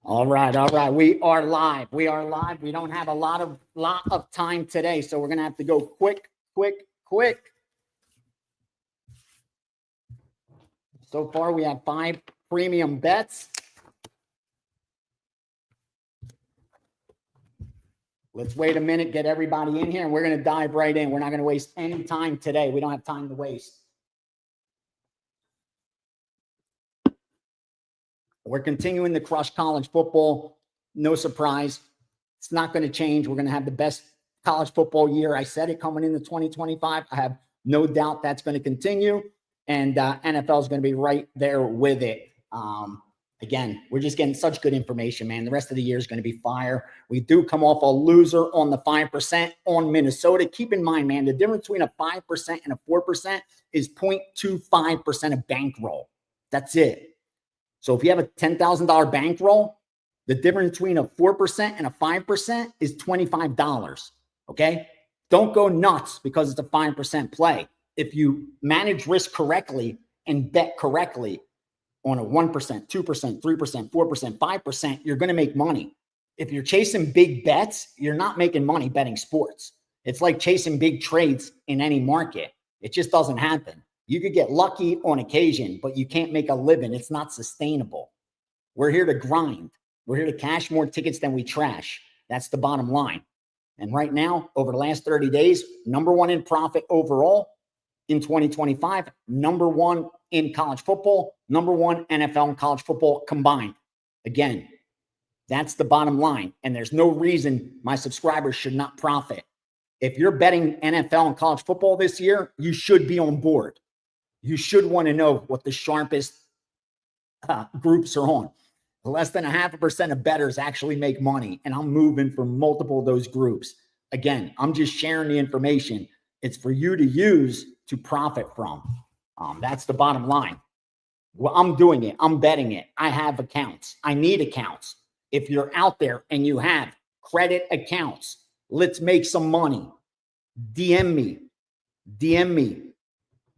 All right, all right. We are live. We are live. We don't have a lot of time today, so we're gonna have to go quick. So far, we have 5 premium bets. Let's wait a minute, get everybody in here, and we're gonna dive right in. We're not gonna waste any time today. We don't have time to waste. We're continuing to crush college football. No surprise. It's not going to change. We're going to have the best college football year. I said it coming into 2025. I have no doubt that's going to continue. And NFL is going to be right there with it. Again, we're just getting such good information, man. The rest of the year is going to be fire. We do come off a loser on the 5% on Minnesota. Keep in mind, man, the difference between a 5% and a 4% is 0.25% of bankroll. That's it. So if you have a $10,000 bankroll, the difference between a 4% and a 5% is $25. Okay? Don't go nuts because it's a 5% play. If you manage risk correctly and bet correctly on a 1%, 2%, 3%, 4%, 5%, you're going to make money. If you're chasing big bets, you're not making money betting sports. It's like chasing big trades in any market. It just doesn't happen. You could get lucky on occasion, but you can't make a living. It's not sustainable. We're here to grind. We're here to cash more tickets than we trash. That's the bottom line. And right now, over the last 30 days, #1 in profit overall in 2025, #1 in college football, #1 NFL and college football combined. Again, that's the bottom line. And there's no reason my subscribers should not profit. If you're betting NFL and college football this year, you should be on board. You should want to know what the sharpest groups are on. Less than 0.5% of bettors actually make money, and I'm moving for multiple of those groups. Again, I'm just sharing the information. It's for you to use to profit from. That's the bottom line. Well, I'm doing it. I'm betting it. I have accounts. I need accounts. If you're out there and you have credit accounts, let's make some money. DM me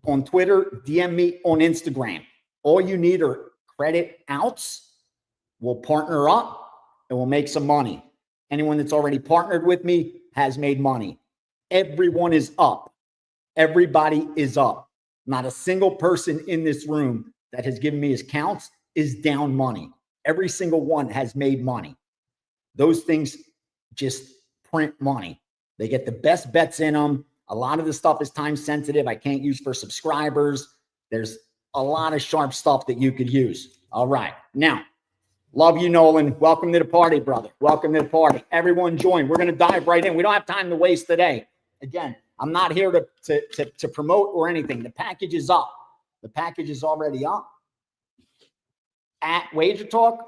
on Twitter, DM me on Instagram. All you need are credit outs. We'll partner up and we'll make some money. Anyone that's already partnered with me has made money. Everyone is up. Everybody is up. Not a single person in this room that has given me his counts is down money. Every single one has made money. Those things just print money. They get the best bets in them. A lot of the stuff is time sensitive. I can't use for subscribers. There's a lot of sharp stuff that you could use. All right. Now, love you, Nolan. Welcome to the party, brother. Welcome to the party. Everyone join. We're going to dive right in. We don't have time to waste today. Again, I'm not here to promote or anything. The package is up. The package is already up. At Wager Talk,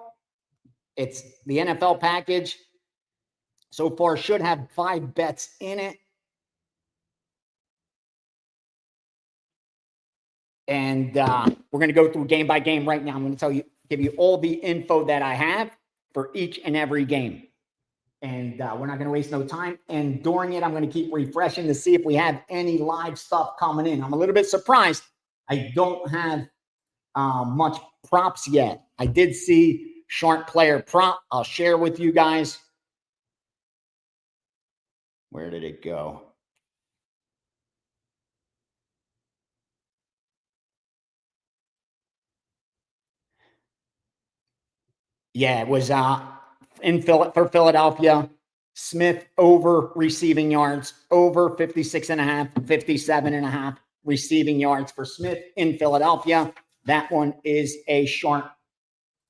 it's the NFL package. So far, should have 5 bets in it. And we're going to go through game by game right now. I'm going to give you all the info that I have for each and every game. And we're not going to waste no time. And during it, I'm going to keep refreshing to see if we have any live stuff coming in. I'm a little bit surprised. I don't have much props yet. I did see sharp player prop. I'll share with you guys. Where did it go? Yeah, it was for Philadelphia. Smith over receiving yards, over 56.5, 57.5 receiving yards for Smith in Philadelphia. That one is a sharp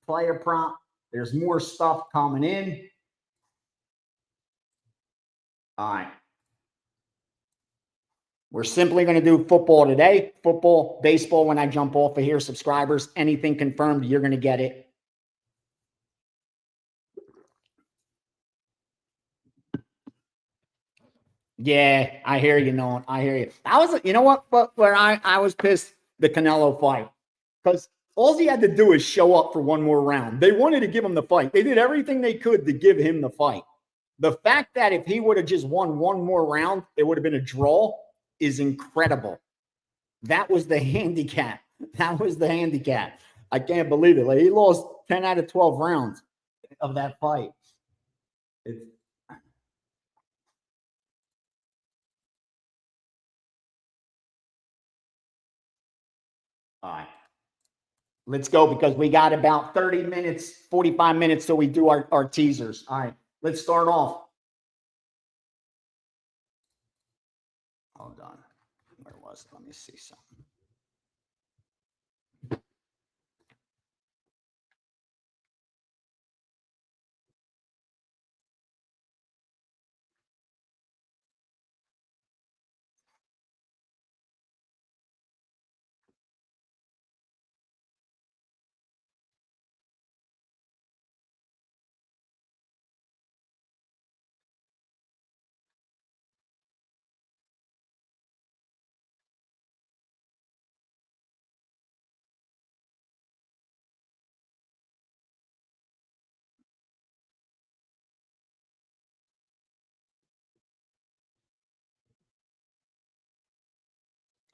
player prop. There's more stuff coming in. All right. We're simply going to do football today. Football, baseball, when I jump off of here, subscribers, anything confirmed, you're going to get it. Yeah, I hear you, Nolan. I hear you. I was, you know what? But where I was pissed, the Canelo fight, because all he had to do is show up for one more round. They wanted to give him the fight. They did everything they could to give him the fight. The fact that if he would have just won one more round, it would have been a draw is incredible. That was the handicap. That was the handicap. I can't believe it. Like, he lost 10 out of 12 rounds. of that fight. It's all right. Let's go because we got about 30 minutes, 45 minutes till we do our teasers. All right, let's start off. Hold on. Where was it? Let me see something.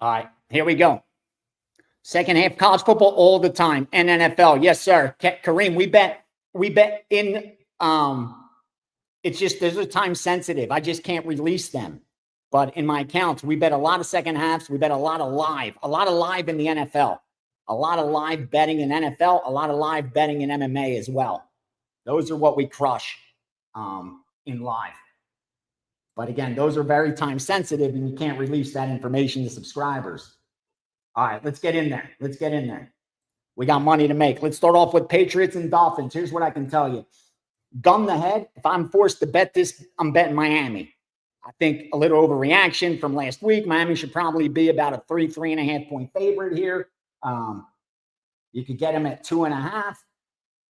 All right, here we go. Second half college football all the time and NFL. Yes, sir. Kareem, we bet in it's just those are time sensitive. I just can't release them. But in my accounts, we bet a lot of second halves. We bet a lot of live in the NFL, a lot of live betting in NFL, a lot of live betting in MMA as well. Those are what we crush in live. But again, those are very time sensitive and you can't release that information to subscribers. All right, let's get in there. Let's get in there. We got money to make. Let's start off with Patriots and Dolphins. Here's what I can tell you. Gun the head. If I'm forced to bet this, I'm betting Miami. I think a little overreaction from last week. Miami should probably be about a 3.5 point favorite here. You could get them at 2.5.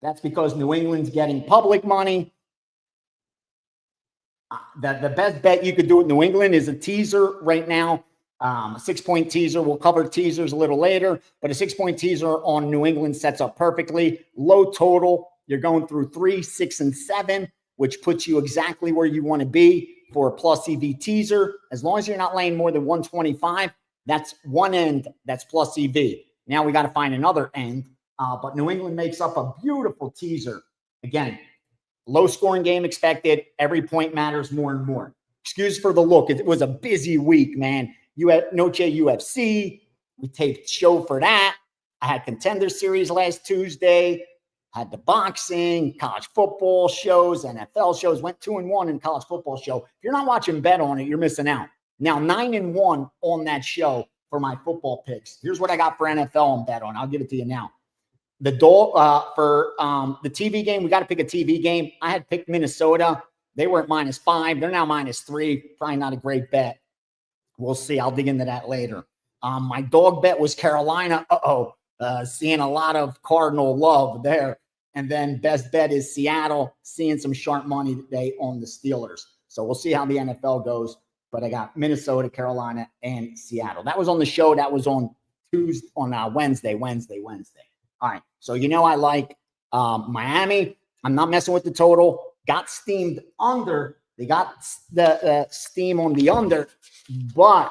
That's because New England's getting public money. The best bet you could do with New England is a teaser right now. A 6-point teaser. We'll cover teasers a little later, but a 6-point teaser on New England sets up perfectly. Low total. You're going through 3, 6, and 7, which puts you exactly where you want to be for a plus EV teaser. As long as you're not laying more than 125, that's one end that's plus EV. Now we got to find another end, but New England makes up a beautiful teaser. Again, low scoring game expected. Every point matters more and more. Excuse for the look. It was a busy week, man. You had Noche UFC. We taped show for that. I had Contender Series last Tuesday. Had the boxing, college football shows, NFL shows. Went 2-1 in college football show. If you're not watching Bet on it, you're missing out. Now 9-1 on that show for my football picks. Here's what I got for NFL on Bet on. I'll give it to you now. The for the TV game, we got to pick a TV game. I had picked Minnesota. They were at -5. They're now -3. Probably not a great bet. We'll see. I'll dig into that later. My dog bet was Carolina. Seeing a lot of Cardinal love there. And then best bet is Seattle. Seeing some sharp money today on the Steelers. So we'll see how the NFL goes. But I got Minnesota, Carolina, and Seattle. That was on the show. That was on Wednesday. All right. So I like Miami. I'm not messing with the total. Got steamed under. They got the steam on the under. But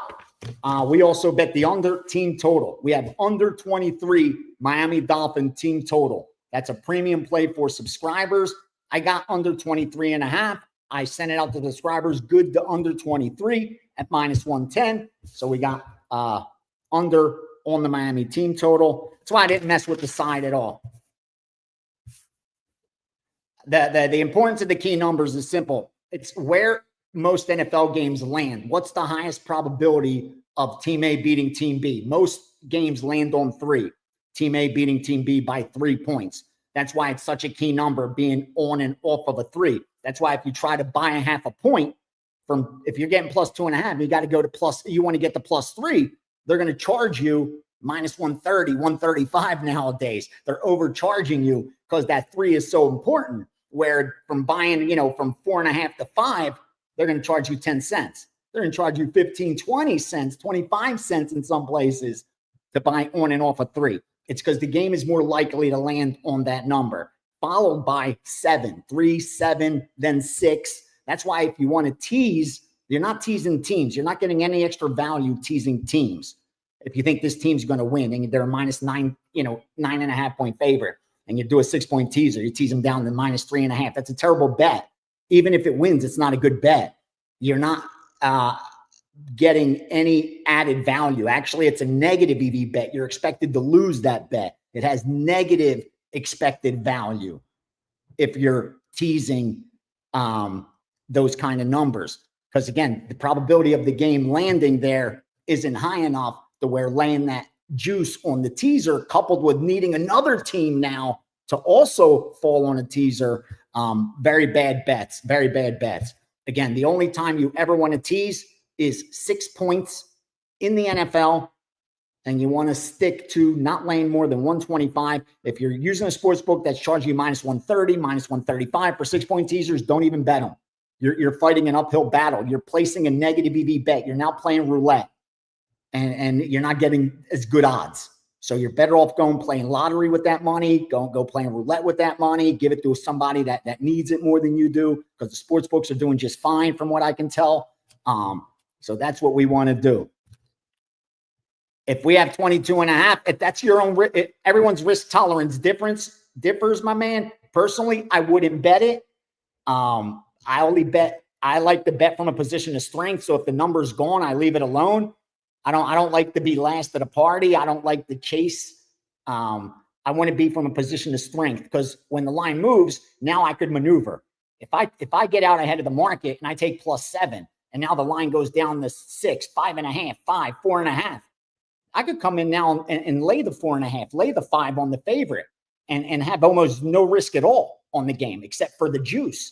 we also bet the under team total. We have under 23 Miami Dolphin team total. That's a premium play for subscribers. I got under 23.5. I sent it out to the subscribers. Good to under 23 at -110. So we got under on the Miami team total. That's why I didn't mess with the side at all. The importance of the key numbers is simple. It's where most NFL games land. What's the highest probability of Team A beating Team B? Most games land on 3. Team A beating Team B by 3 points. That's why it's such a key number, being on and off of a 3. That's why if you try to buy a half a point if you're getting +2.5, you got to go to you want to get the +3. They're going to charge you -130, 135 nowadays. They're overcharging you because that 3 is so important. Where from buying, from 4.5 to 5, they're going to charge you 10 cents. They're going to charge you 15, 20 cents, 25 cents in some places to buy on and off a 3. It's because the game is more likely to land on that number, followed by 7, 3, 7, then 6. That's why if you want to tease, you're not teasing teams. You're not getting any extra value teasing teams. If you think this team's going to win and they're a -9, 9.5 point favorite. and you do a 6-point teaser. You tease them down to -3.5. That's a terrible bet. Even if it wins, it's not a good bet. You're not getting any added value. Actually, it's a negative EV bet. You're expected to lose that bet. It has negative expected value if you're teasing those kind of numbers. Because again, the probability of the game landing there isn't high enough to where laying that juice on the teaser, coupled with needing another team now to also fall on a teaser, very bad bets, very bad bets. Again, the only time you ever want to tease is 6 points in the NFL, and you want to stick to not laying more than 125. If you're using a sports book that's charging you -130, -135 for 6-point teasers, don't even bet them. You're fighting an uphill battle. You're placing a negative EV bet. You're now playing roulette, and you're not getting as good odds. So you're better off going playing lottery with that money, go playing roulette with that money, give it to somebody that needs it more than you do, because the sports books are doing just fine from what I can tell. So that's what we want to do. If we have 22.5, if that's your own, everyone's risk tolerance differs, my man. Personally, I wouldn't bet it. I like to bet from a position of strength. So if the number's gone, I leave it alone. I don't like to be last at a party. I don't like to chase. I want to be from a position of strength, because when the line moves, now I could maneuver. If I get out ahead of the market and I take +7, and now the line goes down to 6, 5.5, 5, 4.5, I could come in now and lay the 4.5, lay the 5 on the favorite, and have almost no risk at all on the game except for the juice.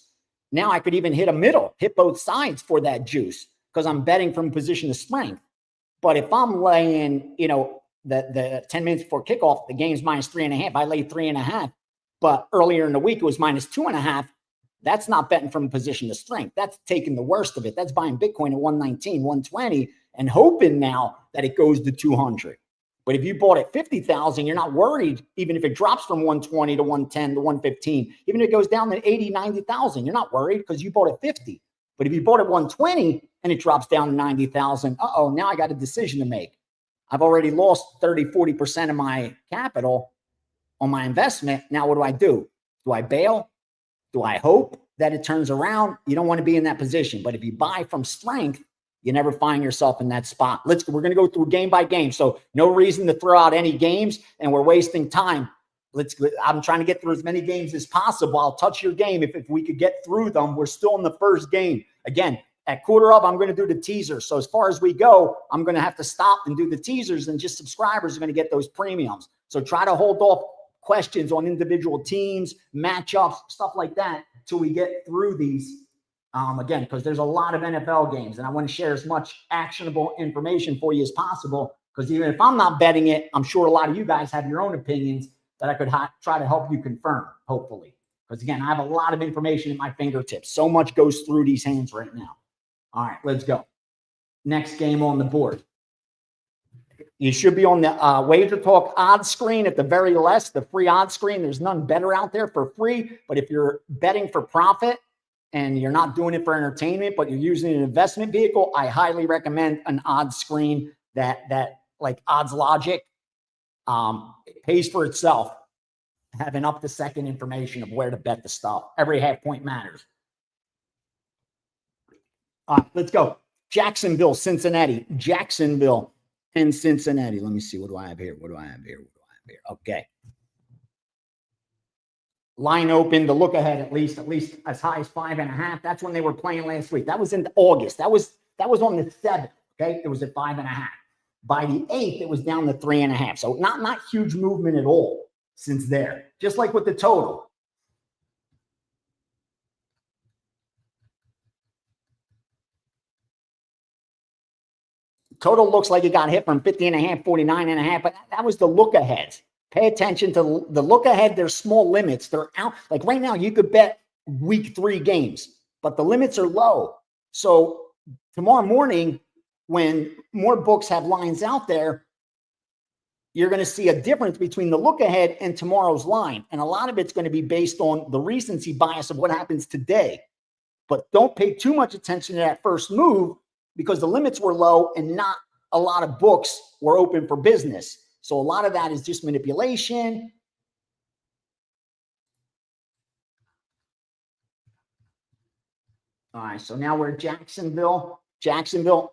Now I could even hit a middle, hit both sides for that juice, because I'm betting from a position of strength. But if I'm laying, the 10 minutes before kickoff, the game's -3.5, I lay 3.5. But earlier in the week, it was -2.5. That's not betting from a position of strength. That's taking the worst of it. That's buying Bitcoin at 119, 120, and hoping now that it goes to 200. But if you bought at 50,000, you're not worried, even if it drops from 120 to 110 to 115. Even if it goes down to 80, 90,000, you're not worried because you bought at 50. But if you bought at 120 and it drops down to 90,000, now I got a decision to make. I've already lost 30, 40% of my capital on my investment. Now what do? Do I bail? Do I hope that it turns around? You don't want to be in that position. But if you buy from strength, you never find yourself in that spot. We're going to go through game by game. So no reason to throw out any games, and we're wasting time. I'm trying to get through as many games as possible. I'll touch your game if we could get through them. We're still in the first game. Again, at quarter of, I'm going to do the teasers. So as far as we go, I'm going to have to stop and do the teasers, and just subscribers are going to get those premiums. So try to hold off questions on individual teams, matchups, stuff like that, till we get through these. Again, because there's a lot of NFL games, and I want to share as much actionable information for you as possible, because even if I'm not betting it, I'm sure a lot of you guys have your own opinions that I could try to help you confirm, hopefully. Because again, I have a lot of information at my fingertips. So much goes through these hands right now. All right, let's go. Next game on the board. You should be on the Wager Talk odds screen at the very left, the free odds screen. There's none better out there for free. But if you're betting for profit and you're not doing it for entertainment, but you're using an investment vehicle, I highly recommend an odds screen that like Odds Logic. It pays for itself, having up to second information of where to bet the stuff. Every half point matters. All right, let's go. Jacksonville, Cincinnati. Jacksonville and Cincinnati. Let me see. What do I have here? Okay. Line open, the look ahead at least as high as 5.5. That's when they were playing last week. That was in August. That was on the 7th. Okay, it was at 5.5. By the 8th, it was down to 3.5. So not huge movement at all since there. Just like with the total. Total looks like it got hit from 50.5, 49.5, but that was the look ahead. Pay attention to the look ahead. There's small limits. They're out. Like right now, you could bet week 3 games, but the limits are low. So tomorrow morning, when more books have lines out there, you're going to see a difference between the look ahead and tomorrow's line. And a lot of it's going to be based on the recency bias of what happens today. But don't pay too much attention to that first move, because the limits were low and not a lot of books were open for business. So a lot of that is just manipulation. All right, so now we're Jacksonville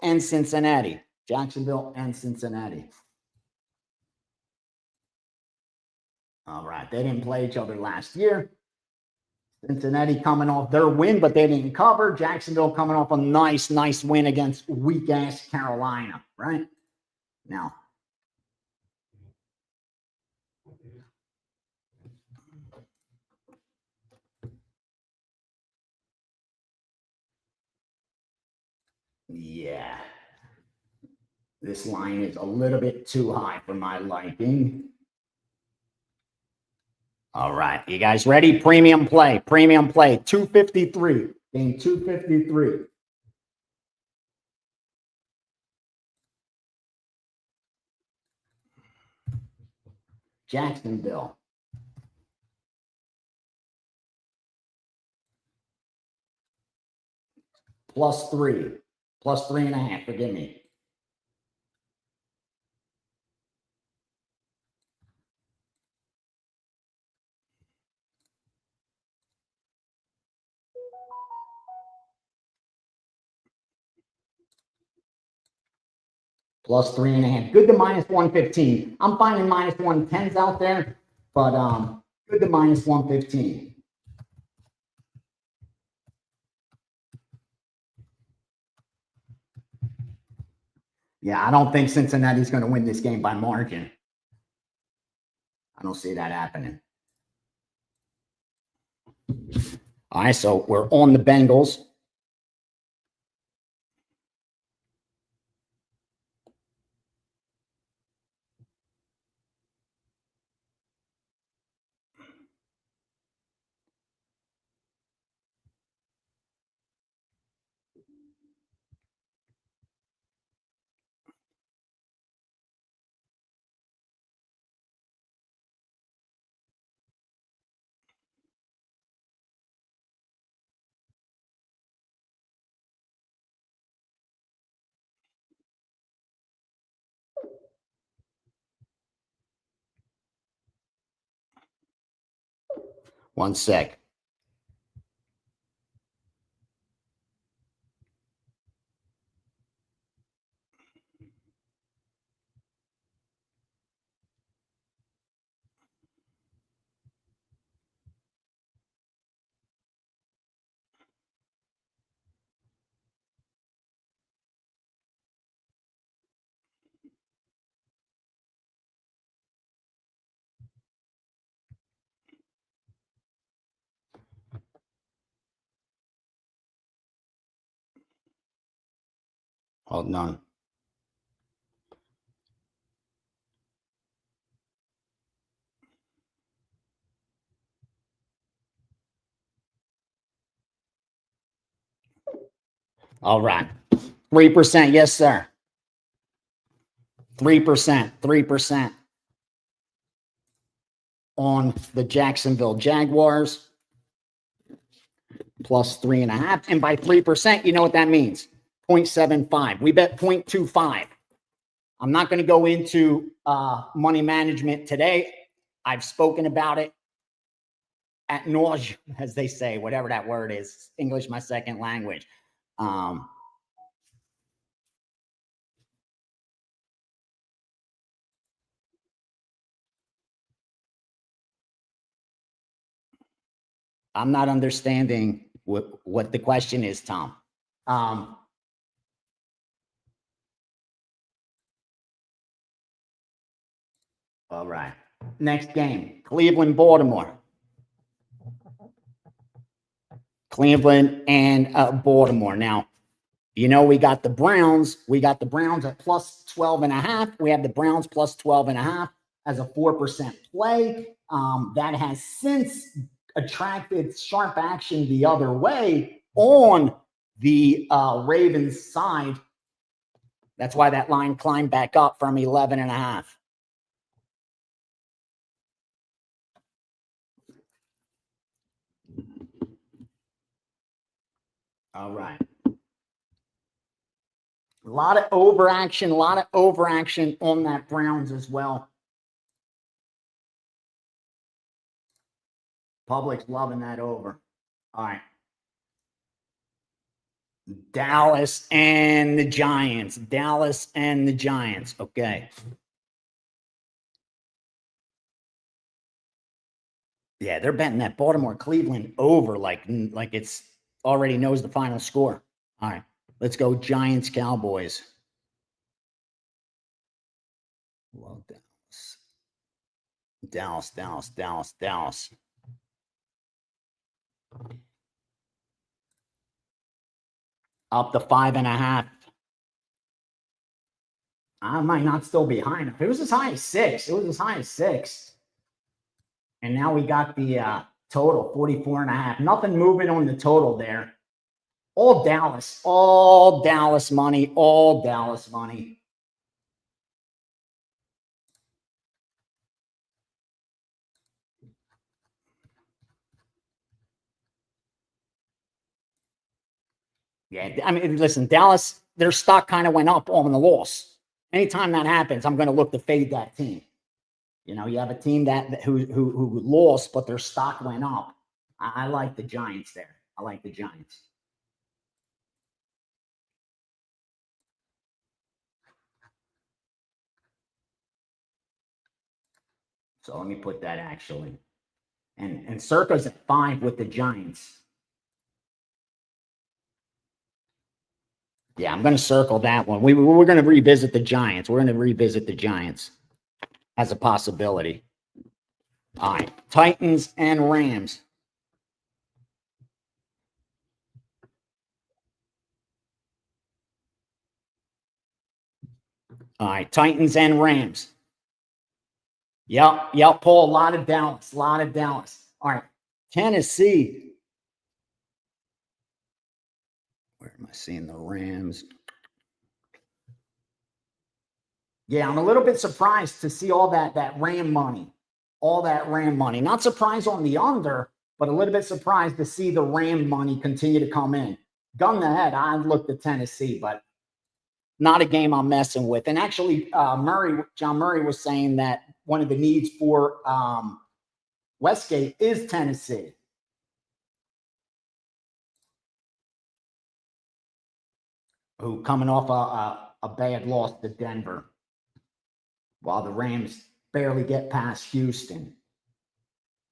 and Cincinnati. Jacksonville and Cincinnati. All right, they didn't play each other last year. Cincinnati coming off their win, but they didn't cover. Jacksonville coming off a nice win against weak-ass Carolina, right? Now, yeah. This line is a little bit too high for my liking. All right, you guys ready? Premium play, 253, game 253. Jacksonville. +3, +3.5, forgive me. +3.5. Good to -115. I'm finding -110s out there, but good to -115. Yeah, I don't think Cincinnati's going to win this game by margin. I don't see that happening. All right, so we're on the Bengals. One sec. Hold on. All right. 3%. Yes, sir. 3% on the Jacksonville Jaguars. +3.5. And by 3%, you know what that means. 0.75. We bet 0.25. I'm not going to go into money management today. I've spoken about it at nauseam, as they say, whatever that word is. English, my second language. I'm not understanding what the question is, Tom. All right. Next game, Cleveland, Baltimore. Cleveland and Baltimore. Now, you know, we got the Browns. We got the Browns at +12.5. We have the Browns +12.5 as a 4% play. That has since attracted sharp action the other way on the Ravens side. That's why that line climbed back up from 11.5. All right. A lot of overaction on that Browns as well. Public's loving that over. All right. Dallas and the Giants. Dallas and the Giants. Okay. Yeah, they're betting that Baltimore Cleveland over like it's already knows the final score. All right. Let's go Giants Cowboys. Well, Dallas. Up to 5.5. I might not still be high enough. It was as high as 6. It was as high as 6. And now we got the total, 44.5. Nothing moving on the total there. All Dallas money, all Dallas money. Yeah, I mean, listen, Dallas, their stock kind of went up on the loss. Anytime that happens, I'm going to look to fade that team. You know, you have a team who lost, but their stock went up. I like the Giants there. I like the Giants. So let me put that actually. And Circa's at 5 with the Giants. Yeah, I'm going to circle that one. We're going to revisit the Giants. We're going to revisit the Giants as a possibility. All right, Titans and Rams. All right, Titans and Rams. Yep, Paul, a lot of Dallas. All right, Tennessee. Where am I seeing the Rams? Yeah, I'm a little bit surprised to see all that Ram money. All that Ram money. Not surprised on the under, but a little bit surprised to see the Ram money continue to come in. Gun the head, I looked at Tennessee, but not a game I'm messing with. And actually, John Murray was saying that one of the needs for Westgate is Tennessee. Who coming off a bad loss to Denver, while the Rams barely get past Houston.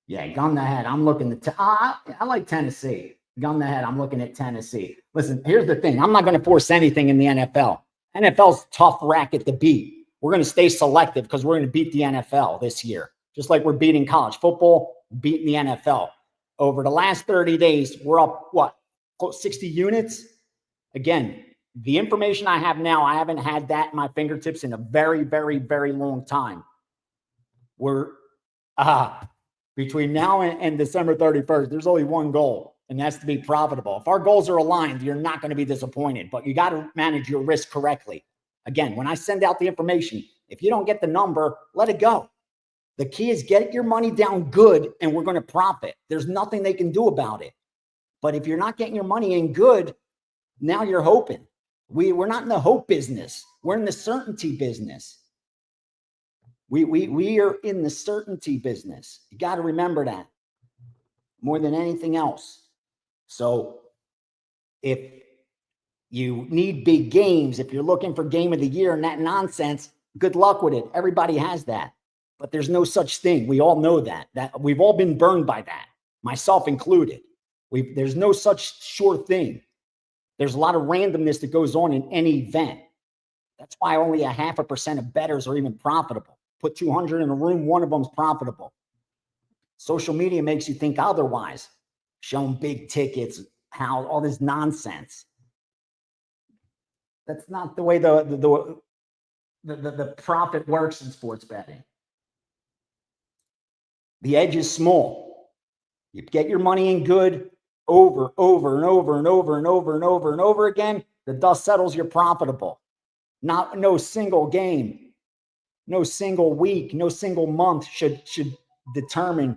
Yeah, gun the head. I'm looking to. I like Tennessee. Gun the head. I'm looking at Tennessee. Listen, here's the thing. I'm not going to force anything in the NFL. NFL's tough racket to beat. We're going to stay selective because we're going to beat the NFL this year, just like we're beating college football, beating the NFL. Over the last 30 days, we're up what? 60 units. Again, the information I have now, I haven't had that at my fingertips in a very, very, very long time. We're between now and December 31st, there's only one goal, and that's to be profitable. If our goals are aligned, you're not going to be disappointed, but you got to manage your risk correctly. Again, when I send out the information, if you don't get the number, let it go. The key is get your money down good, and we're going to profit. There's nothing they can do about it. But if you're not getting your money in good, now you're hoping. We're not in the hope business. We're in the certainty business. We are in the certainty business. You got to remember that more than anything else. So if you need big games, if you're looking for game of the year and that nonsense, good luck with it. Everybody has that. But there's no such thing. We all know that we've all been burned by that, myself included. There's no such sure thing. There's a lot of randomness that goes on in any event. That's why only 0.5% of bettors are even profitable. Put 200 in a room, one of them's profitable. Social media makes you think otherwise. Showing big tickets, how all this nonsense. That's not the way the profit works in sports betting. The edge is small. You get your money in good over and over again. The dust settles, you're profitable. No single game, no single week, no single month should determine.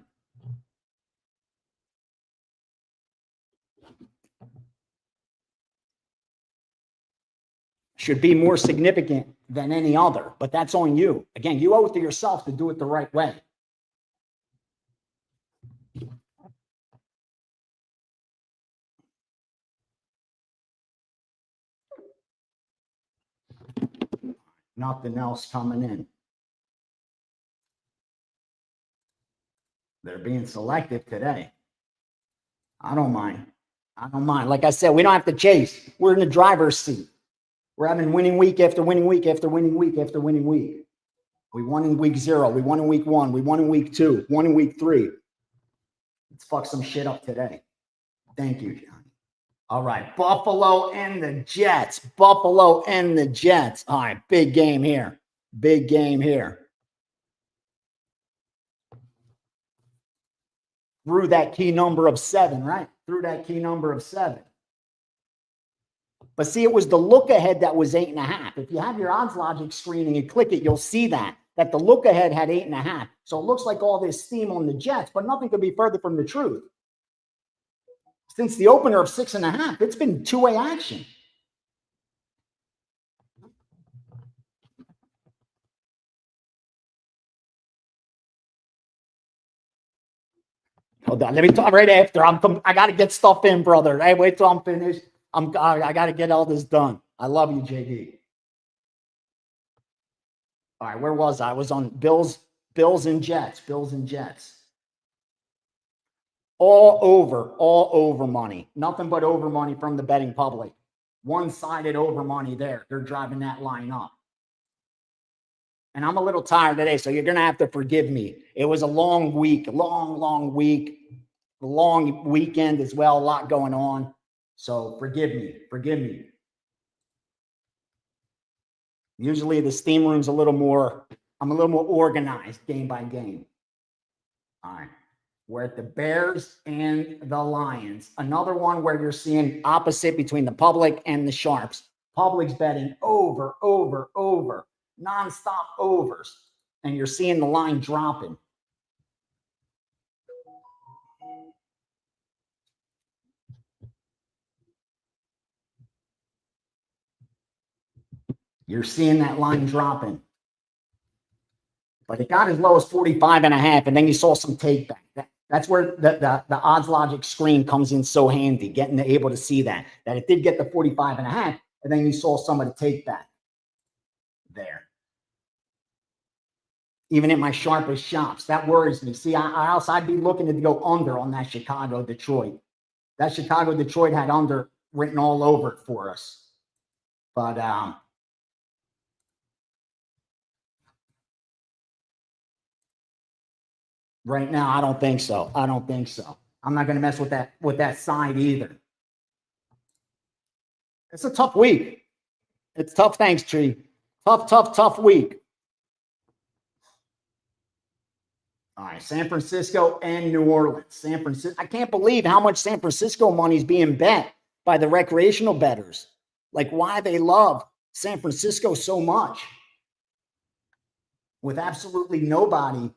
Should be more significant than any other, but that's on you. Again, you owe it to yourself to do it the right way. Nothing else coming in. They're being selective today. I don't mind. I don't mind. Like I said, we don't have to chase. We're in the driver's seat. We're having winning week after winning week after winning week after winning week. We won in week 0. We won in week 1. We won in week 2. Won in week 3. Let's fuck some shit up today. Thank you, Gianni. All right. Buffalo and the Jets. Buffalo and the Jets. All right. Big game here. Big game here. Through that key number of 7, right? Through that key number of 7. But see, it was the look ahead that was 8.5. If you have your odds logic screen and you click it, you'll see that the look ahead had 8.5. So it looks like all this steam on the Jets, but nothing could be further from the truth. Since the opener of 6.5, it's been two-way action. Hold on, let me talk right after. I got to get stuff in, brother. Hey, wait till I'm finished. I got to get all this done. I love you, JD. All right, where was I? I was on Bills and Jets. Bills and Jets. All over money. Nothing but over money from the betting public. One-sided over money there. They're driving that line up. And I'm a little tired today, so you're going to have to forgive me. It was a long week, long week, long weekend as well, a lot going on. So forgive me. Usually the steam room's I'm a little more organized game by game. All right. We're at the Bears and the Lions. Another one where you're seeing opposite between the public and the sharps. Public's betting over. Nonstop overs. And you're seeing the line dropping. You're seeing that line dropping. But it got as low as 45.5, and then you saw some take back. That's where the odds logic screen comes in so handy, able to see that it did get the 45.5, and then you saw some of the take back there. Even at my sharpest shops, that worries me. See, I'd be looking to go under on that Chicago-Detroit. That Chicago-Detroit had under written all over it for us. But right now, I don't think so. I'm not going to mess with that side either. It's a tough week. It's tough. Thanks, Tree. Tough week. All right, San Francisco and New Orleans. San Francisco. I can't believe how much San Francisco money is being bet by the recreational bettors. Like why they love San Francisco so much. With absolutely nobody.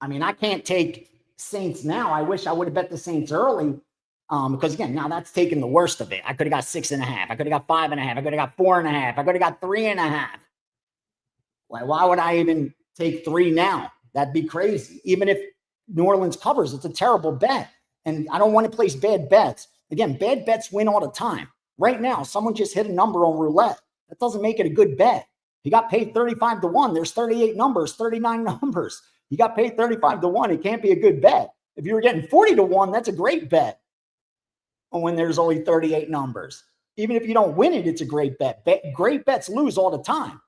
I mean, I can't take Saints now. I wish I would have bet the Saints early. Because again, now that's taking the worst of it. I could have got 6.5. I could have got 5.5. I could have got 4.5. I could have got 3.5. Like, why would I even take 3 now? That'd be crazy. Even if New Orleans covers, it's a terrible bet. And I don't want to place bad bets. Again, bad bets win all the time. Right now, someone just hit a number on roulette. That doesn't make it a good bet. He got paid 35 to 1. There's 38 numbers, 39 numbers. You got paid 35 to 1. It can't be a good bet. If you were getting 40 to 1, that's a great bet. When there's only 38 numbers. Even if you don't win it, it's a great bet. Great bets lose all the time.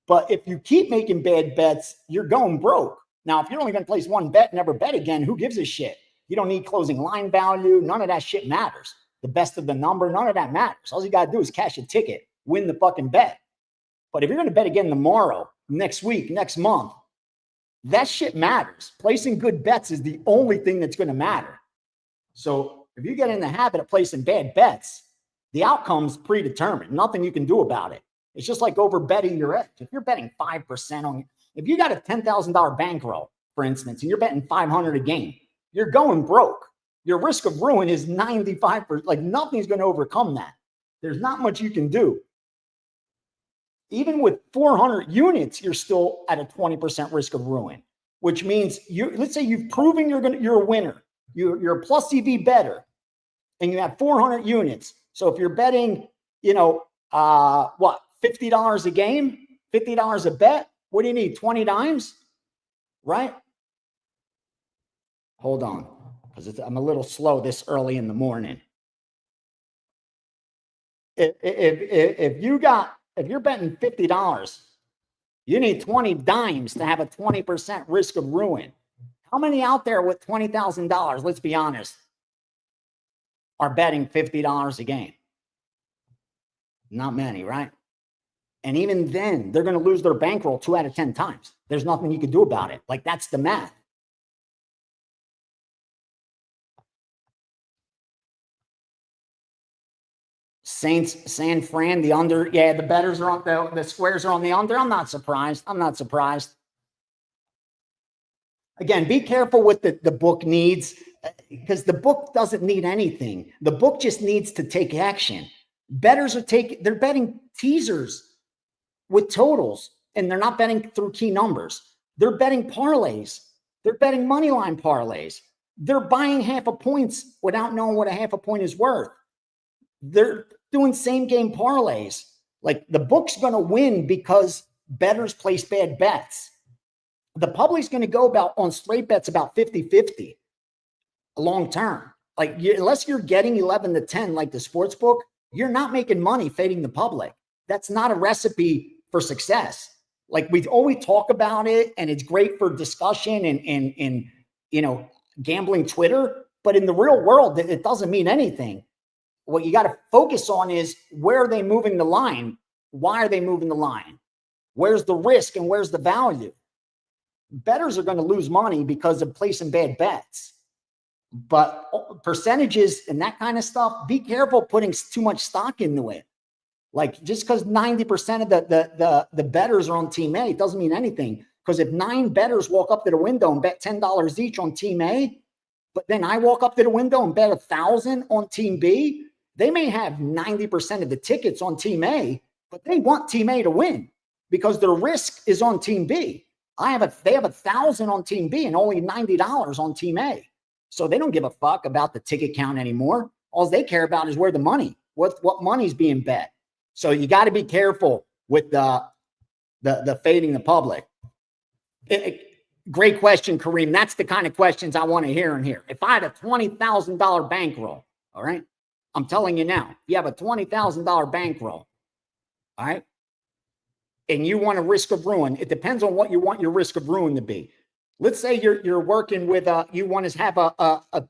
But if you keep making bad bets, you're going broke. Now, if you're only going to place one bet, never bet again, who gives a shit? You don't need closing line value. None of that shit matters. The best of the number, none of that matters. All you got to do is cash a ticket, win the fucking bet. But if you're going to bet again tomorrow, next week, next month, that shit matters. Placing good bets is the only thing that's going to matter. So if you get in the habit of placing bad bets, the outcome's predetermined. Nothing you can do about it. It's just like over betting your edge. If you're betting 5% on, if you got a $10,000 bankroll, for instance, and you're betting 500 a game, you're going broke. Your risk of ruin is 95%. Like nothing's going to overcome that. There's not much you can do. Even with 400 units, you're still at a 20% risk of ruin, which means let's say you've proven you're a winner. You're a plus EV better, and you have 400 units. So if you're betting, 50 $50 a game, $50 a bet. What do you need? 20 dimes, right? Hold on, because I'm a little slow this early in the morning. If you're betting $50, you need 20 dimes to have a 20% risk of ruin. How many out there with $20,000, let's be honest, are betting $50 a game? Not many, right? And even then, they're going to lose their bankroll 2 out of 10 times. There's nothing you can do about it. Like, that's the math. Saints, San Fran, the under. Yeah, the bettors are on the squares are on the under. I'm not surprised. Again, be careful what the book needs, because the book doesn't need anything. The book just needs to take action. Bettors they're betting teasers with totals, and they're not betting through key numbers. They're betting parlays. They're betting money line parlays. They're buying half a points without knowing what a half a point is worth. They're doing same game parlays. Like, the book's going to win because bettors place bad bets. The public's going to go on straight bets about 50-50 long term. Like, unless you're getting 11 to 10 like the sports book, you're not making money fading the public. That's not a recipe for success. Like, we always talk about it, and it's great for discussion and gambling Twitter, but in the real world, it doesn't mean anything. What you got to focus on is, where are they moving the line? Why are they moving the line? Where's the risk and where's the value? Bettors are going to lose money because of placing bad bets. But percentages and that kind of stuff, be careful putting too much stock into it. Like, just because 90% of the bettors are on Team A, it doesn't mean anything. Because if 9 bettors walk up to the window and bet $10 each on Team A, but then I walk up to the window and bet 1,000 on Team B, they may have 90% of the tickets on Team A, but they want Team A to win because their risk is on Team B. They have 1,000 on Team B and only $90 on Team A. So they don't give a fuck about the ticket count anymore. All they care about is where the money, what money's being bet. So you got to be careful with the fading the public. Great question, Kareem. That's the kind of questions I want to hear in here. If I had a $20,000 bankroll, all right, I'm telling you now, if you have a $20,000 bankroll, all right, and you want a risk of ruin, it depends on what you want your risk of ruin to be. Let's say you're working with you want to have a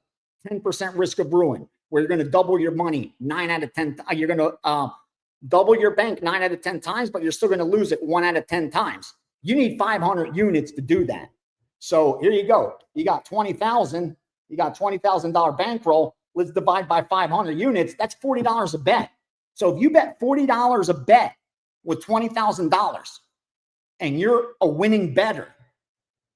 10% risk of ruin, where you're going to double your money 9 out of 10. You're going to double your bank 9 out of 10 times, but you're still going to lose it 1 out of 10 times. You need 500 units to do that. So here you go. You got 20,000. You got $20,000 bankroll. Let's divide by 500 units. That's $40 a bet. So if you bet $40 a bet with $20,000 and you're a winning bettor,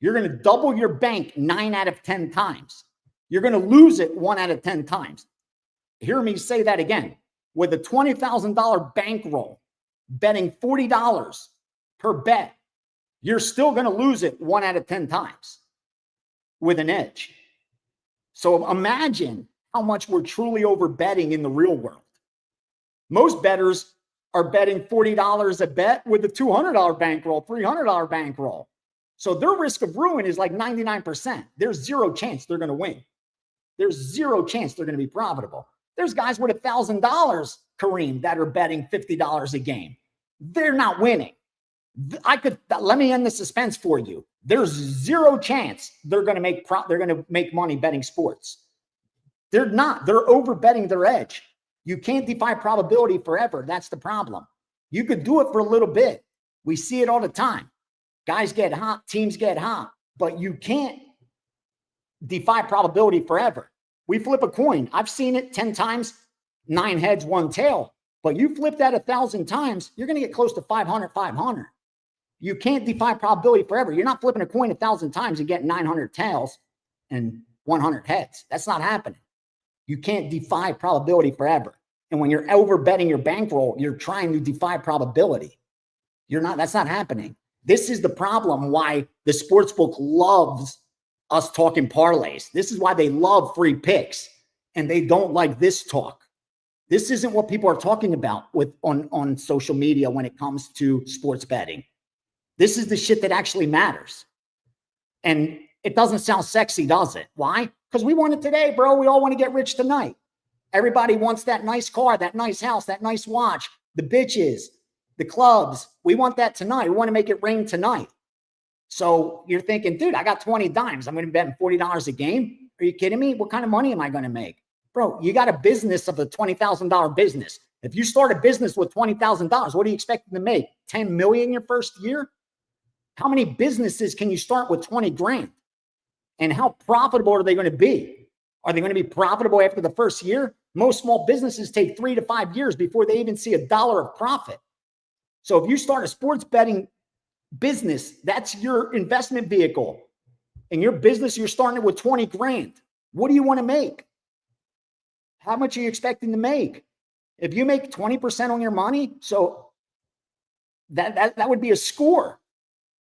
you're going to double your bank 9 out of 10 times. You're going to lose it 1 out of 10 times. Hear me say that again. With a $20,000 bankroll, betting $40 per bet, you're still going to lose it 1 out of 10 times with an edge. So imagine how much we're truly over betting in the real world. Most bettors are betting $40 a bet with a $200 bankroll, $300 bankroll. So their risk of ruin is like 99%. There's zero chance they're going to win. There's zero chance they're going to be profitable. There's guys with $1,000, Kareem, that are betting $50 a game. They're not winning. Let me end the suspense for you. There's zero chance they're going to make money betting sports. They're not. They're over betting their edge. You can't defy probability forever. That's the problem. You could do it for a little bit. We see it all the time. Guys get hot, teams get hot, but you can't defy probability forever. We flip a coin. I've seen it 10 times, 9 heads, 1 tail. But you flip that 1,000 times, you're going to get close to 500. You can't defy probability forever. You're not flipping a coin 1,000 times and getting 900 tails and 100 heads. That's not happening. You can't defy probability forever. And when you're over betting your bankroll, you're trying to defy probability. That's not happening. This is the problem why the sportsbook loves us talking parlays. This is why they love free picks and they don't like this talk. This isn't what people are talking about on social media when it comes to sports betting. This is the shit that actually matters. And it doesn't sound sexy, does it? Why? Because we want it today, bro. We all want to get rich tonight. Everybody wants that nice car, that nice house, that nice watch, the bitches, the clubs. We want that tonight. We want to make it rain tonight. So you're thinking, dude, I got 20 dimes. I'm going to be betting $40 a game. Are you kidding me? What kind of money am I going to make? Bro, you got a business of a $20,000 business. If you start a business with $20,000, what are you expecting to make? 10 million your first year? How many businesses can you start with 20 grand? And how profitable are they going to be? Are they going to be profitable after the first year? Most small businesses take 3 to 5 years before they even see $1 of profit. So if you start a sports betting business, that's your investment vehicle. In your business, you're starting it with 20 grand. What do you want to make? How much are you expecting to make? If you make 20% on your money, so that would be a score.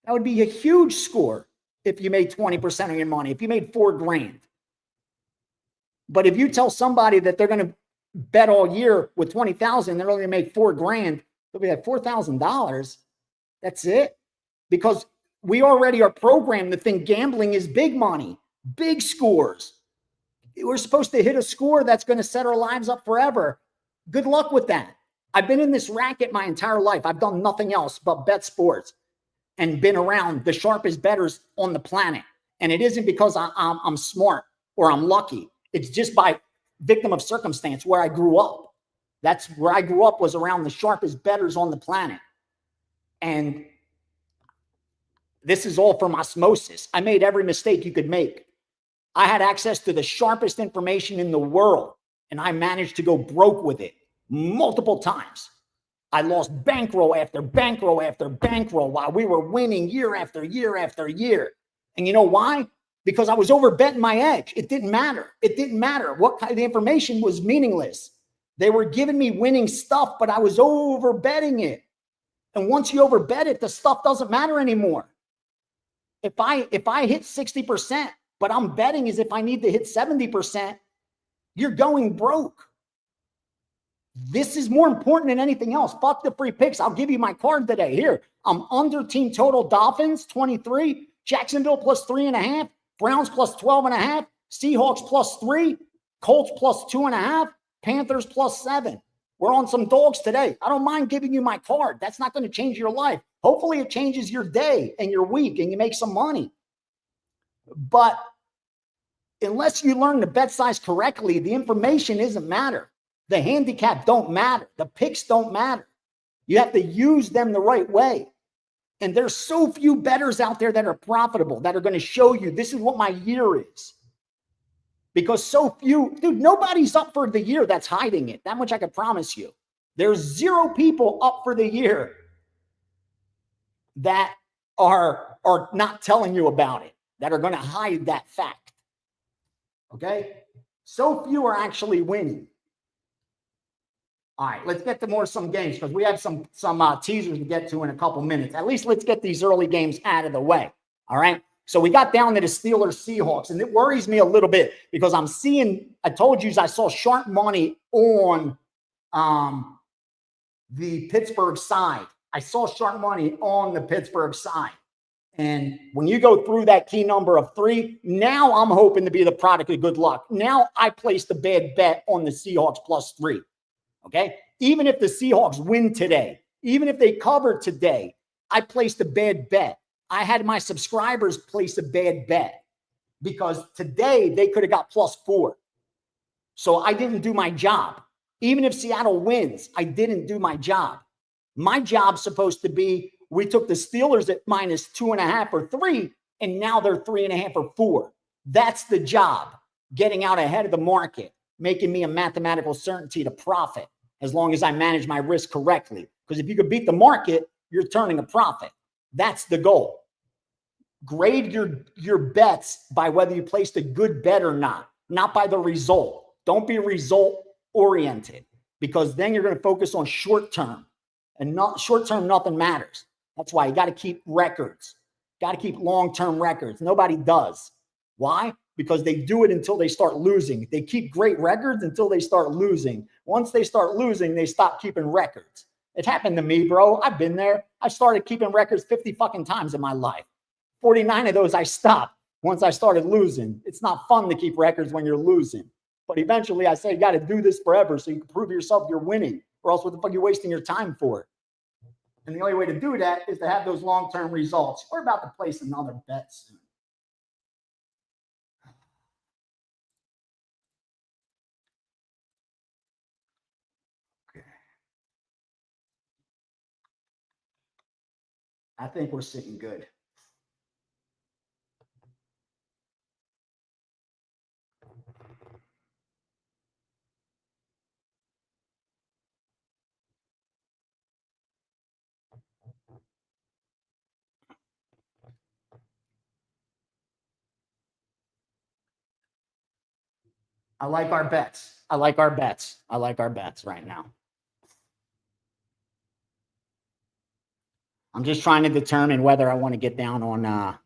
That would be a huge score if you made 20% on your money, if you made 4 grand. But if you tell somebody that they're going to bet all year with 20,000, they're only going to make 4 grand, they'll be at $4,000. That's it. Because we already are programmed to think gambling is big money, big scores. We're supposed to hit a score that's going to set our lives up forever. Good luck with that. I've been in this racket my entire life. I've done nothing else but bet sports and been around the sharpest bettors on the planet. And it isn't because I'm smart or I'm lucky. It's just by victim of circumstance where I grew up. That's where I grew up, was around the sharpest bettors on the planet. And this is all from osmosis. I made every mistake you could make. I had access to the sharpest information in the world, and I managed to go broke with it multiple times. I lost bankroll after bankroll after bankroll while we were winning year after year after year. And you know why? Because I was overbetting my edge. It didn't matter. It didn't matter. What kind of information was meaningless. They were giving me winning stuff, but I was overbetting it. And once you overbet it, the stuff doesn't matter anymore. If I hit 60%, but I'm betting as if I need to hit 70%, you're going broke. This is more important than anything else. Fuck the free picks. I'll give you my card today. Here, I'm under team total Dolphins, 23, Jacksonville plus 3.5, Browns plus 12.5, Seahawks plus 3, Colts plus 2.5, Panthers plus 7. We're on some dogs today. I don't mind giving you my card. That's not going to change your life. Hopefully it changes your day and your week and you make some money. But unless you learn the bet size correctly, the information doesn't matter. The handicap don't matter. The picks don't matter. You have to use them the right way. And there's so few bettors out there that are profitable, that are going to show you this is what my year is. Because so few, dude, nobody's up for the year that's hiding it. That much I can promise you. There's 0 people up for the year that are not telling you about it, that are going to hide that fact. Okay? So few are actually winning. All right, let's get to some games because we have some teasers to get to in a couple minutes. At least let's get these early games out of the way. All right? So we got down to the Steelers Seahawks, and it worries me a little bit because I told you I saw sharp money on the Pittsburgh side. I saw sharp money on the Pittsburgh side. And when you go through that key number of 3, now I'm hoping to be the product of good luck. Now I placed a bad bet on the Seahawks plus 3. Okay? Even if the Seahawks win today, even if they cover today, I placed a bad bet. I had my subscribers place a bad bet because today they could have got plus 4. So I didn't do my job. Even if Seattle wins, I didn't do my job. My job's supposed to be, we took the Steelers at minus 2.5 or 3, and now they're 3.5 or 4. That's the job. Getting out ahead of the market, making me a mathematical certainty to profit as long as I manage my risk correctly. Because if you could beat the market, you're turning a profit. That's the goal. Grade your bets by whether you placed a good bet or not by the result. Don't be result oriented because then you're going to focus on short term, and not short term. Nothing matters. That's why you got to keep records. Got to keep long-term records. Nobody does. Why? Because they do it until they start losing. They keep great records until they start losing. Once they start losing, they stop keeping records. It happened to me, bro. I've been there. I started keeping records 50 fucking times in my life. 49 of those I stopped once I started losing. It's not fun to keep records when you're losing. But eventually I said, you got to do this forever so you can prove to yourself you're winning, or else what the fuck are you wasting your time for? And the only way to do that is to have those long-term results. We're about to place another bet soon. Okay. I think we're sitting good. I like our bets. I like our bets. I like our bets right now. I'm just trying to determine whether I want to get down on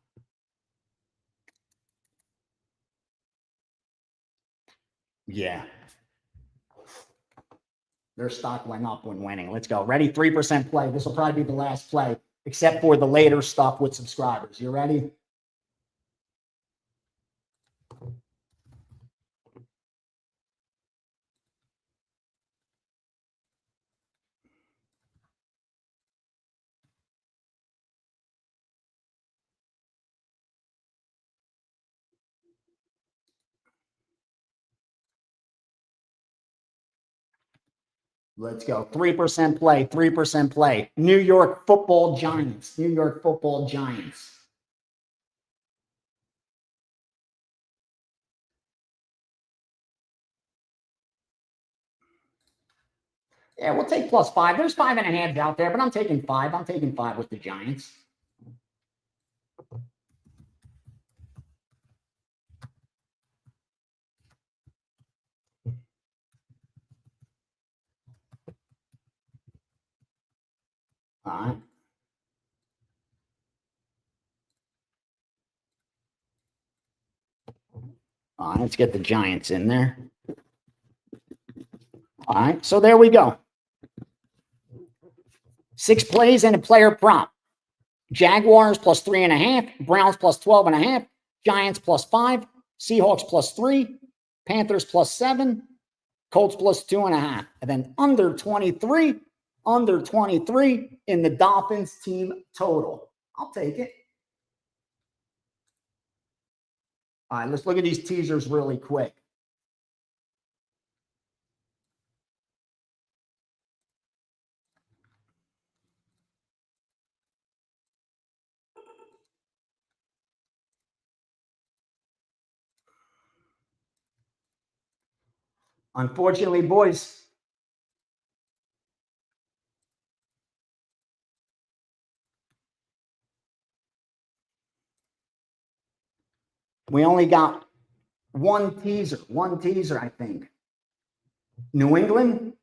yeah. Their stock went up when winning. Let's go. Ready? 3% play. This will probably be the last play, except for the later stuff with subscribers. You ready? Let's go. 3% play. 3% play. New York Football Giants. New York Football Giants. Yeah, we'll take +5. There's 5.5 out there, but I'm taking 5. I'm taking 5 with the Giants. All right. All right, let's get the Giants in there. All right, so there we go. 6 plays and a player prop. Jaguars +3.5, Browns +12.5, Giants +5, Seahawks +3, Panthers +7, Colts +2.5, and then under 23 in the Dolphins team total. I'll take it. All right, let's look at these teasers really quick. Unfortunately, boys, we only got one teaser, I think. New England.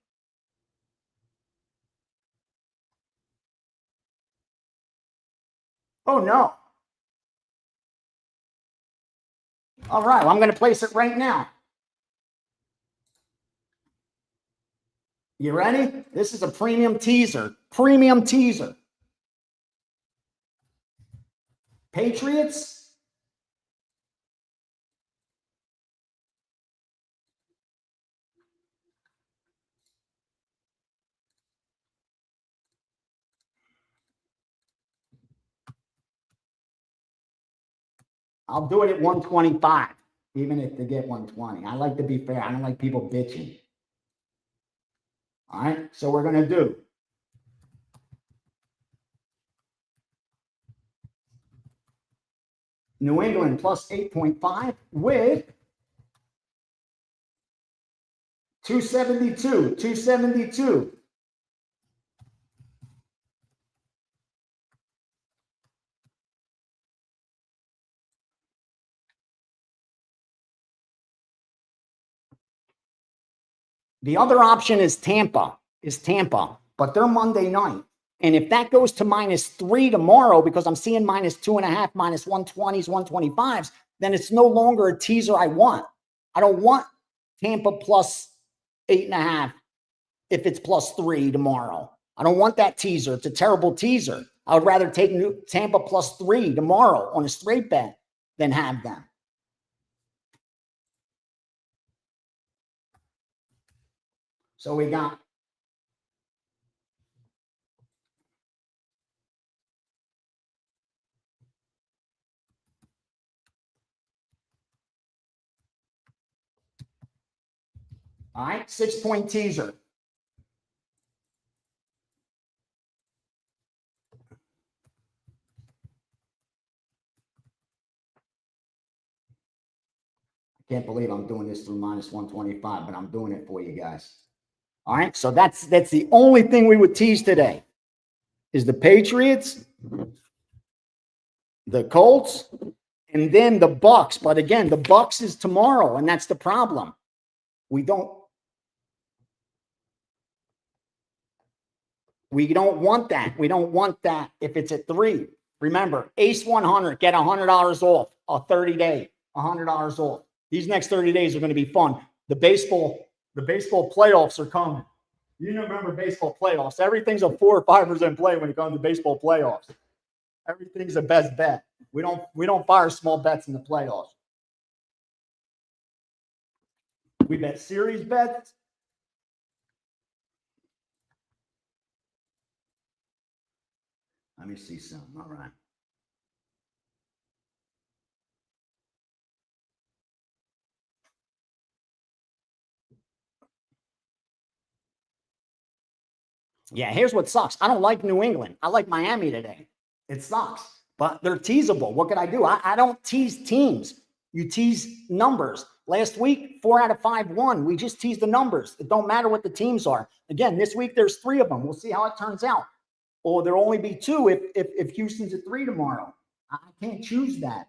Oh, no. All right, well, I'm going to place it right now. You ready? This is a premium teaser. Premium teaser. Patriots. I'll do it at 125, even if they get 120. I like to be fair. I don't like people bitching. All right, so we're going to do New England +8.5 with 272. The other option is Tampa, but they're Monday night. And if that goes to -3 tomorrow, because I'm seeing -2.5, -120s, 125s, then it's no longer a teaser I want. I don't want Tampa +8.5 if it's +3 tomorrow. I don't want that teaser. It's a terrible teaser. I would rather take Tampa +3 tomorrow on a straight bet than have them. So we got all right, 6-point teaser. I can't believe I'm doing this through -125, but I'm doing it for you guys. All right, so that's the only thing we would tease today is the Patriots, the Colts, and then the Bucks. But again, the Bucks is tomorrow, and that's the problem. We don't want that. We don't want that if it's at 3. Remember, Ace 100, get $100 off a 30-day, $100 off. These next 30 days are going to be fun. The baseball playoffs are coming. You remember baseball playoffs. Everything's a 4 or 5% play when it comes to baseball playoffs. Everything's a best bet. We don't fire small bets in the playoffs. We bet series bets. Let me see something. All right. Yeah, here's what sucks. I don't like New England. I like Miami today. It sucks, but they're teasable. What could I do? I don't tease teams. You tease numbers. Last week, 4 out of 5 won. We just tease the numbers. It don't matter what the teams are. Again, this week there's 3 of them. We'll see how it turns out. Or there'll only be 2 if Houston's at 3 tomorrow. I can't choose that.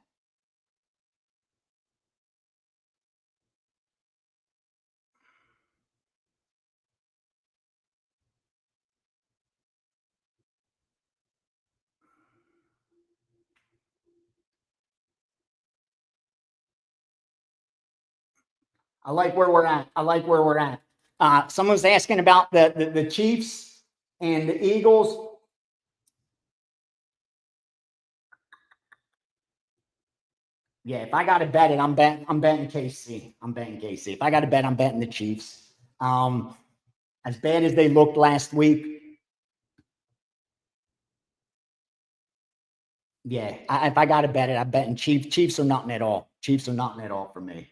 I like where we're at. Someone's asking about the Chiefs and the Eagles. Yeah, if I got to bet it, I'm betting KC. I'm betting KC. If I got to bet, I'm betting the Chiefs. As bad as they looked last week. Yeah, if I got to bet it, I'm betting Chiefs. Chiefs are nothing at all. Chiefs are nothing at all for me.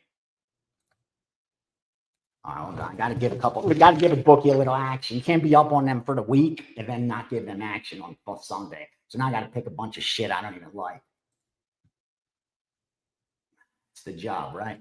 All right, hold on. We got to give a bookie a little action. You can't be up on them for the week and then not give them action on Sunday. So now I got to pick a bunch of shit I don't even like. It's the job, right?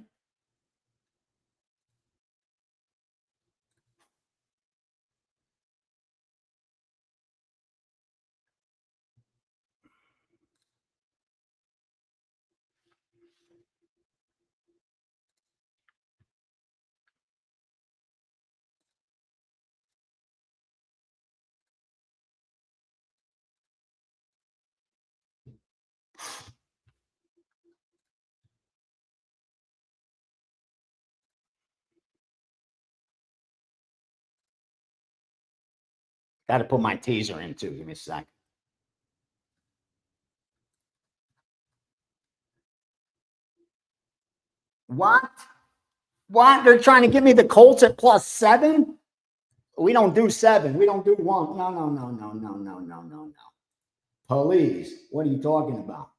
Got to put my teaser in too. Give me a sec. What? They're trying to give me the Colts at +7? We don't do 7. We don't do 1. No. Please. What are you talking about?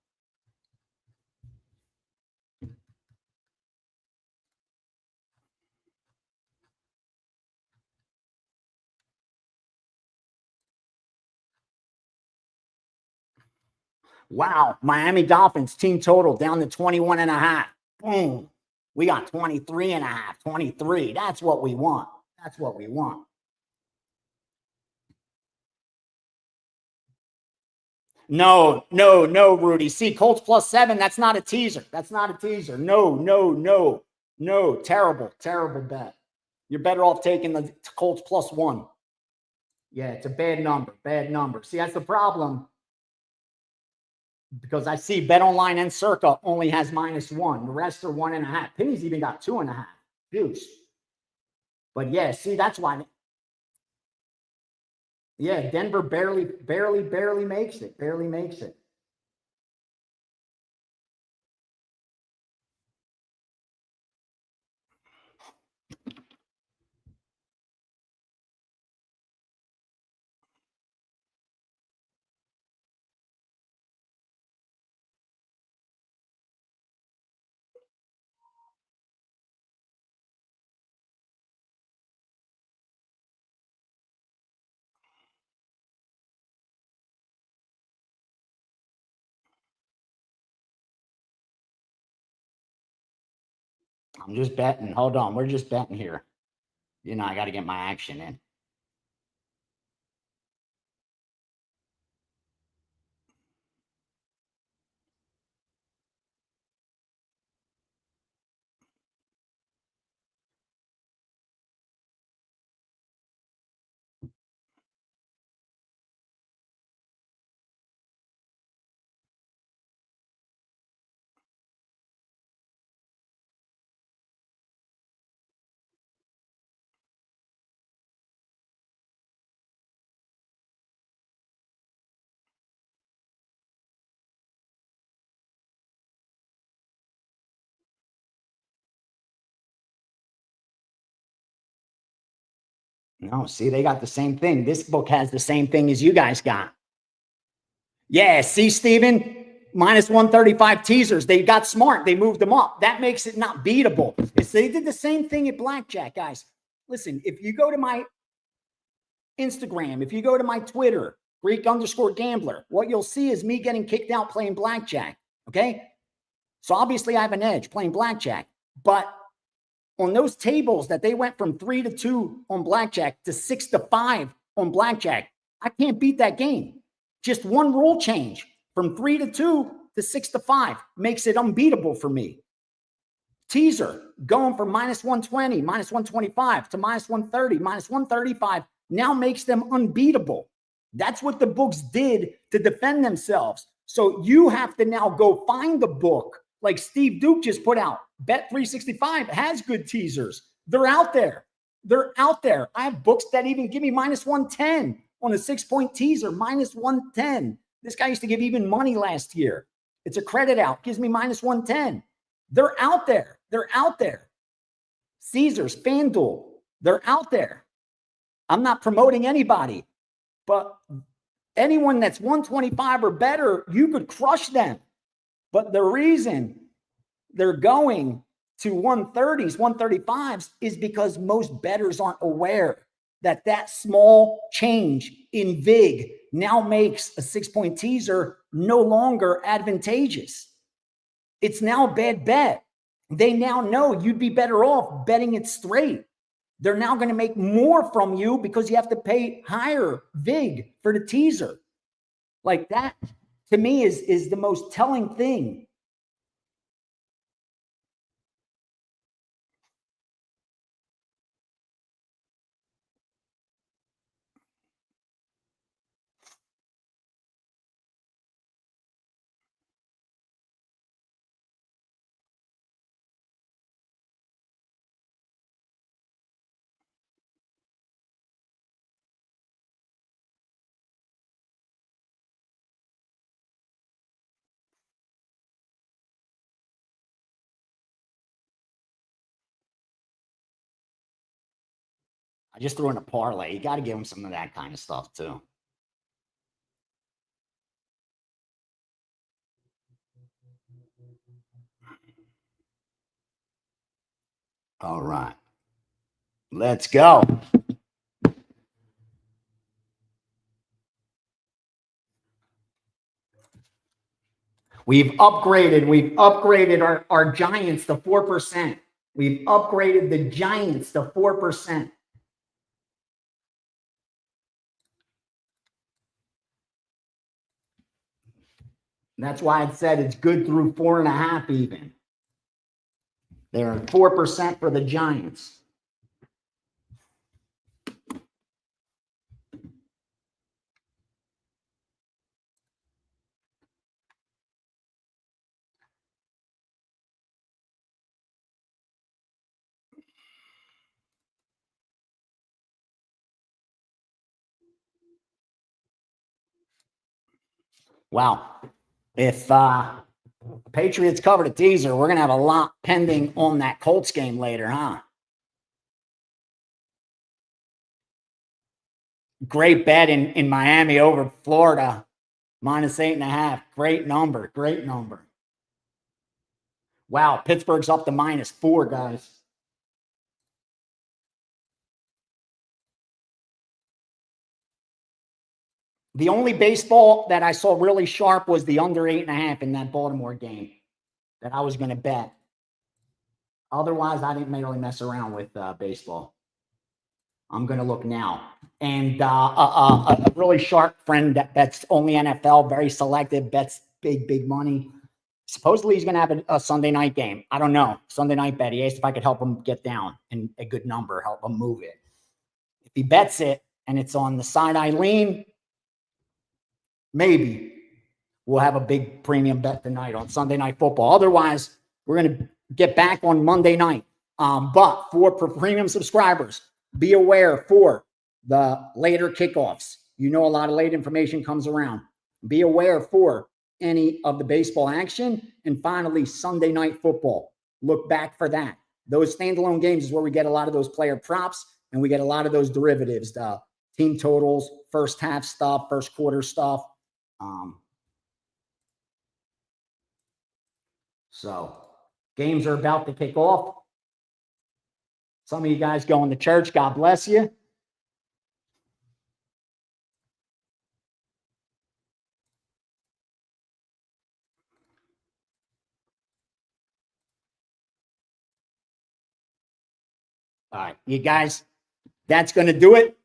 Wow. Miami Dolphins team total down to 21.5. Boom. We got 23.5, 23. That's what we want. That's what we want. No, Rudy. See, Colts +7. That's not a teaser. That's not a teaser. No. Terrible bet. You're better off taking the Colts +1. Yeah, it's a bad number. See, that's the problem. Because I see BetOnline and Circa only has -1. The rest are 1.5. Penny's even got 2.5. Juice. But yeah, see, that's why Yeah, Denver barely makes it. Barely makes it. I'm just betting. Hold on. We're just betting here. You know, I got to get my action in. No, see, they got the same thing. This book has the same thing as you guys got. Yeah, see, Steven? Minus 135 teasers. They got smart. They moved them up. That makes it not beatable. They did the same thing at blackjack, guys. Listen, if you go to my Instagram, if you go to my Twitter, Greek_gambler, what you'll see is me getting kicked out playing blackjack. Okay. So obviously I have an edge playing blackjack, but on those tables that they went from 3-2 on blackjack to 6-5 on blackjack, I can't beat that game. Just one rule change from 3-2 to 6-5 makes it unbeatable for me. Teaser going from minus 120, minus 125 to minus 130, minus 135 now makes them unbeatable. That's what the books did to defend themselves. So you have to now go find the book like Steve Duke just put out. Bet365 has good teasers. They're out there. They're out there. I have books that even give me minus 110 on a 6-point teaser, minus 110. This guy used to give even money last year. It's a credit out, gives me minus 110. They're out there. They're out there. Caesars, FanDuel, they're out there. I'm not promoting anybody, but anyone that's 125 or better, you could crush them. But the reason they're going to 130s, 135s is because most bettors aren't aware that that small change in VIG now makes a 6-point teaser no longer advantageous. It's now a bad bet. They now know you'd be better off betting it straight. They're now going to make more from you because you have to pay higher VIG for the teaser. Like that, to me, is the most telling thing. I just threw in a parlay. You got to give them some of that kind of stuff too. All right. Let's go. We've upgraded our Giants to 4%. We've upgraded the Giants to 4%. That's why I said it's good through 4.5 even. They're at 4% for the Giants. Wow. If Patriots cover the teaser, we're going to have a lot pending on that Colts game later, huh? Great bet in Miami over Florida, -8.5. Great number. Great number. Wow. Pittsburgh's up to -4, guys. The only baseball that I saw really sharp was the under 8.5 in that Baltimore game that I was going to bet. Otherwise, I didn't really mess around with baseball. I'm going to look now. And a really sharp friend that bets only NFL, very selective, bets big money. Supposedly, he's going to have a Sunday night game. I don't know. Sunday night bet. He asked if I could help him get down and a good number, help him move it. If he bets it and it's on the side I lean, maybe we'll have a big premium bet tonight on Sunday Night Football. Otherwise, we're going to get back on Monday night. But for premium subscribers, be aware for the later kickoffs. You know, a lot of late information comes around. Be aware for any of the baseball action. And finally, Sunday Night Football. Look back for that. Those standalone games is where we get a lot of those player props and we get a lot of those derivatives, the team totals, first half stuff, first quarter stuff. So games are about to kick off. Some of you guys going to church. God bless you. All right, you guys, that's going to do it.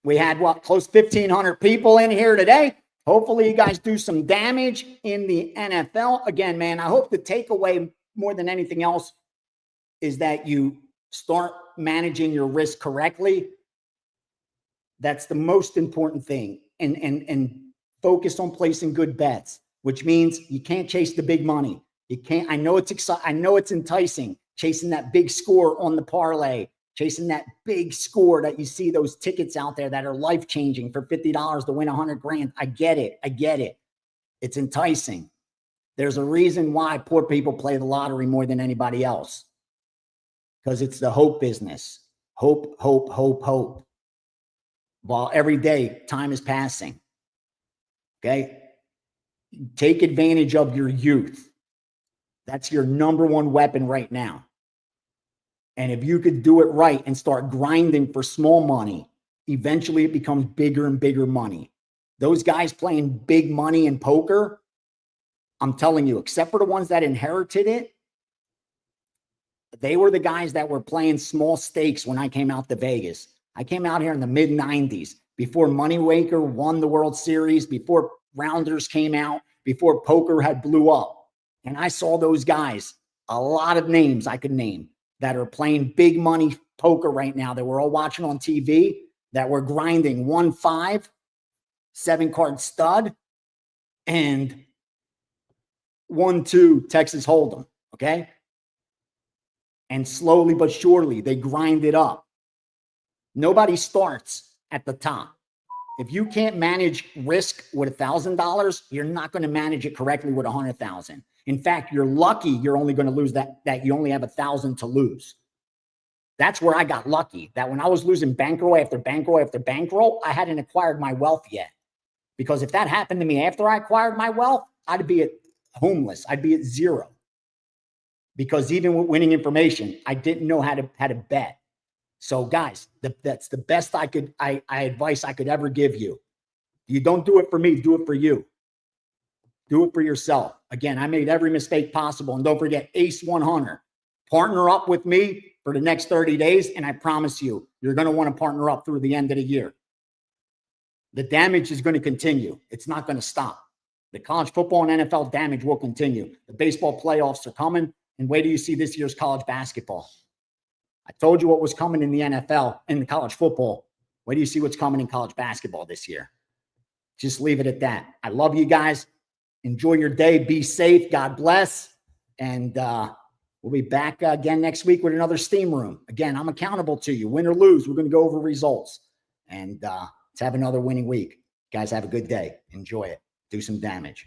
We had close 1,500 people in here today. Hopefully, you guys do some damage in the NFL. Again, man, I hope the takeaway more than anything else is that you start managing your risk correctly. That's the most important thing. And focus on placing good bets, which means you can't chase the big money. You can't. I know it's exciting. I know it's enticing, chasing that big score on the parlay, chasing that big score that you see those tickets out there that are life-changing for $50 to win 100 grand. I get it. I get it. It's enticing. There's a reason why poor people play the lottery more than anybody else. Because it's the hope business. Hope, hope, hope, hope. While every day time is passing. Okay? Take advantage of your youth. That's your number one weapon right now. And if you could do it right and start grinding for small money, eventually it becomes bigger and bigger money. Those guys playing big money in poker, I'm telling you, except for the ones that inherited it, they were the guys that were playing small stakes when I came out to Vegas. I came out here in the mid-90s, before Moneymaker won the World Series, before Rounders came out, before poker had blew up. And I saw those guys, a lot of names I could name, that are playing big money poker right now that we're all watching on TV, that were grinding 1-5, 7-card stud, and 1-2 Texas Hold'em, okay? And slowly but surely, they grind it up. Nobody starts at the top. If you can't manage risk with $1,000, you're not going to manage it correctly with $100,000. In fact, you're lucky you're only going to lose that you only have $1,000 to lose. That's where I got lucky, that when I was losing bankroll after bankroll after bankroll, I hadn't acquired my wealth yet. Because if that happened to me after I acquired my wealth, I'd be homeless. I'd be at zero. Because even with winning information, I didn't know how to bet. So guys, that's the best advice I could ever give you. You don't do it for me, do it for you. Do it for yourself. Again, I made every mistake possible. And don't forget, Ace 100. Partner up with me for the next 30 days, and I promise you, you're going to want to partner up through the end of the year. The damage is going to continue. It's not going to stop. The college football and NFL damage will continue. The baseball playoffs are coming, and wait till you see this year's college basketball. I told you what was coming in the NFL and the college football. Wait till you see what's coming in college basketball this year. Just leave it at that. I love you guys. Enjoy your day. Be safe. God bless. And we'll be back again next week with another steam room. Again, I'm accountable to you. Win or lose, we're going to go over results. And let's have another winning week. Guys, have a good day. Enjoy it. do some damage.